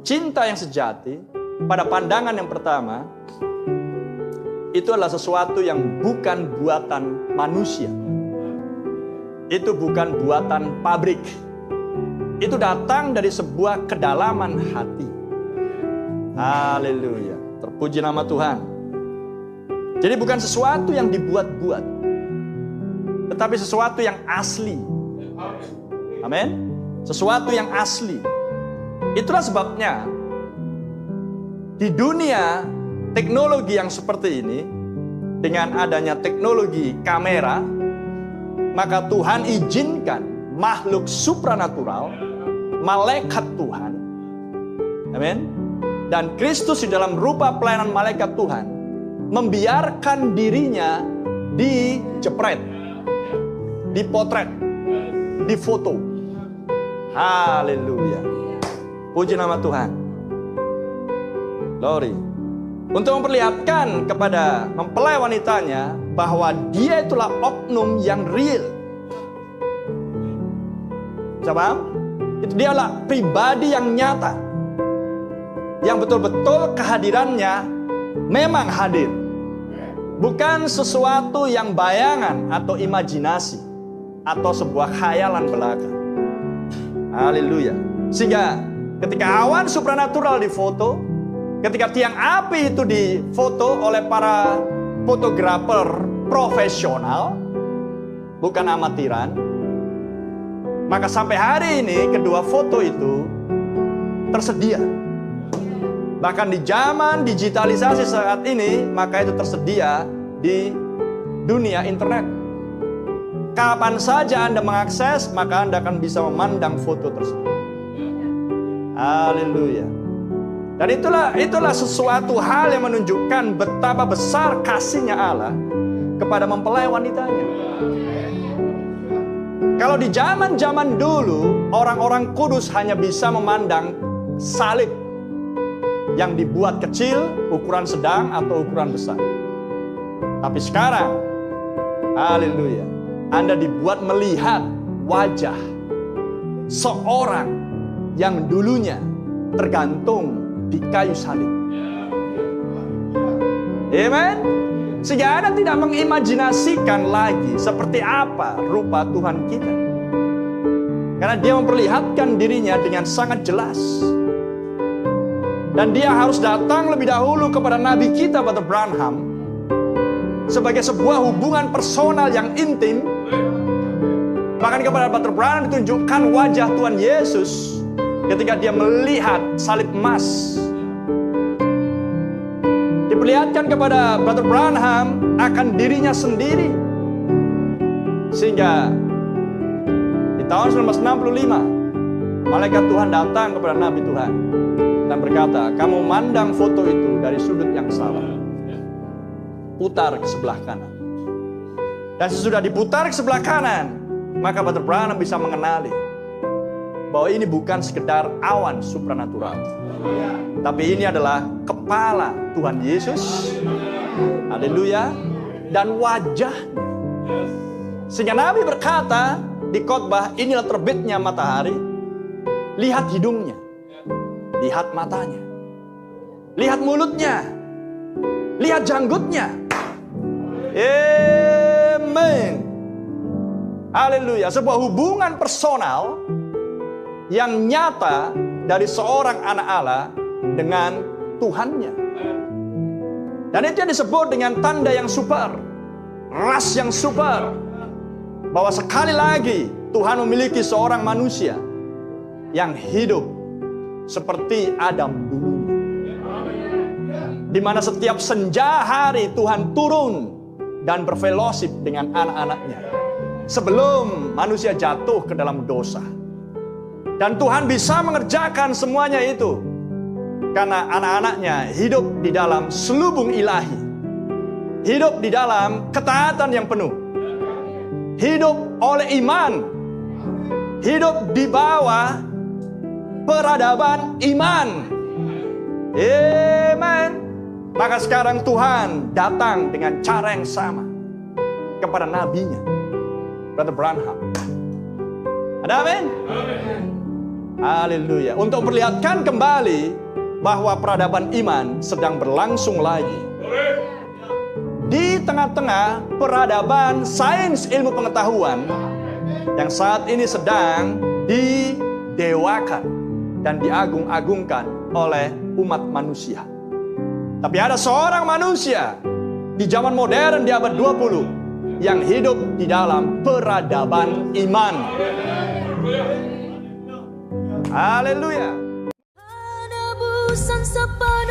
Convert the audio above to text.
cinta yang sejati pada pandangan yang pertama itu adalah sesuatu yang bukan buatan manusia. Itu bukan buatan pabrik. Itu datang dari sebuah kedalaman hati. Haleluya. Terpuji nama Tuhan. Jadi bukan sesuatu yang dibuat-buat, tetapi sesuatu yang asli. Amin. Sesuatu yang asli. Itulah sebabnya di dunia teknologi yang seperti ini, dengan adanya teknologi kamera, maka Tuhan izinkan makhluk supranatural, malaikat Tuhan, amin, dan Kristus di dalam rupa pelayanan malaikat Tuhan membiarkan dirinya dijepret, dipotret, difoto. Haleluya. Puji nama Tuhan. Glory. Untuk memperlihatkan kepada mempelai wanitanya bahwa dia itulah oknum yang real. Bisa paham? Itu dialah pribadi yang nyata, yang betul-betul kehadirannya memang hadir. Bukan sesuatu yang bayangan atau imajinasi atau sebuah khayalan belaka. Haleluya. Sehingga ketika awan supranatural difoto, ketika tiang api itu difoto oleh para fotografer profesional, bukan amatiran, maka sampai hari ini kedua foto itu tersedia. Bahkan di zaman digitalisasi saat ini, maka itu tersedia di dunia internet. Kapan saja Anda mengakses, maka Anda akan bisa memandang foto tersebut. Haleluya. Dan itulah sesuatu hal yang menunjukkan betapa besar kasihnya Allah kepada mempelai wanitanya. Kalau di zaman-zaman dulu, orang-orang kudus hanya bisa memandang salib yang dibuat kecil, ukuran sedang atau ukuran besar. Tapi sekarang, haleluya, Anda dibuat melihat wajah seorang yang dulunya tergantung di kayu salib. Amen. Sehingga Anda tidak mengimajinasikan lagi seperti apa rupa Tuhan kita, karena Dia memperlihatkan dirinya dengan sangat jelas. Dan Dia harus datang lebih dahulu kepada Nabi kita, Brother Branham, sebagai sebuah hubungan personal yang intim. Bahkan kepada Brother Branham ditunjukkan wajah Tuhan Yesus ketika dia melihat salib emas. Diperlihatkan kepada Brother Branham akan dirinya sendiri. Sehingga di tahun 1965, malaikat Tuhan datang kepada Nabi Tuhan dan berkata, kamu mandang foto itu dari sudut yang salah. Putar ke sebelah kanan. Dan sesudah diputar ke sebelah kanan, maka Brother Branham bisa mengenali bahwa ini bukan sekedar awan supranatural, tapi ini adalah kepala Tuhan Yesus. Haleluya. Dan wajahnya. Sehingga Nabi berkata di khotbah, inilah terbitnya matahari. Lihat hidungnya, lihat matanya, lihat mulutnya, lihat janggutnya. Amen. Haleluya. Sebuah hubungan personal yang nyata dari seorang anak Allah dengan Tuhannya. Dan itu yang disebut dengan tanda yang super, ras yang super, bahwa sekali lagi Tuhan memiliki seorang manusia yang hidup seperti Adam dulu, di mana setiap senja hari Tuhan turun dan berfellowship dengan anak-anaknya sebelum manusia jatuh ke dalam dosa. Dan Tuhan bisa mengerjakan semuanya itu karena anak-anaknya hidup di dalam selubung ilahi, hidup di dalam ketaatan yang penuh, hidup oleh iman, hidup di bawah peradaban iman. Amen. Maka sekarang Tuhan datang dengan cara yang sama kepada nabinya, Brother Branham. Ada amin? Haleluya. Untuk memperlihatkan kembali bahwa peradaban iman sedang berlangsung lagi. Di tengah-tengah peradaban sains ilmu pengetahuan yang saat ini sedang didewakan dan diagung-agungkan oleh umat manusia. Tapi ada seorang manusia di zaman modern di abad 20 yang hidup di dalam peradaban iman. Haleluya. Ada busan sepadan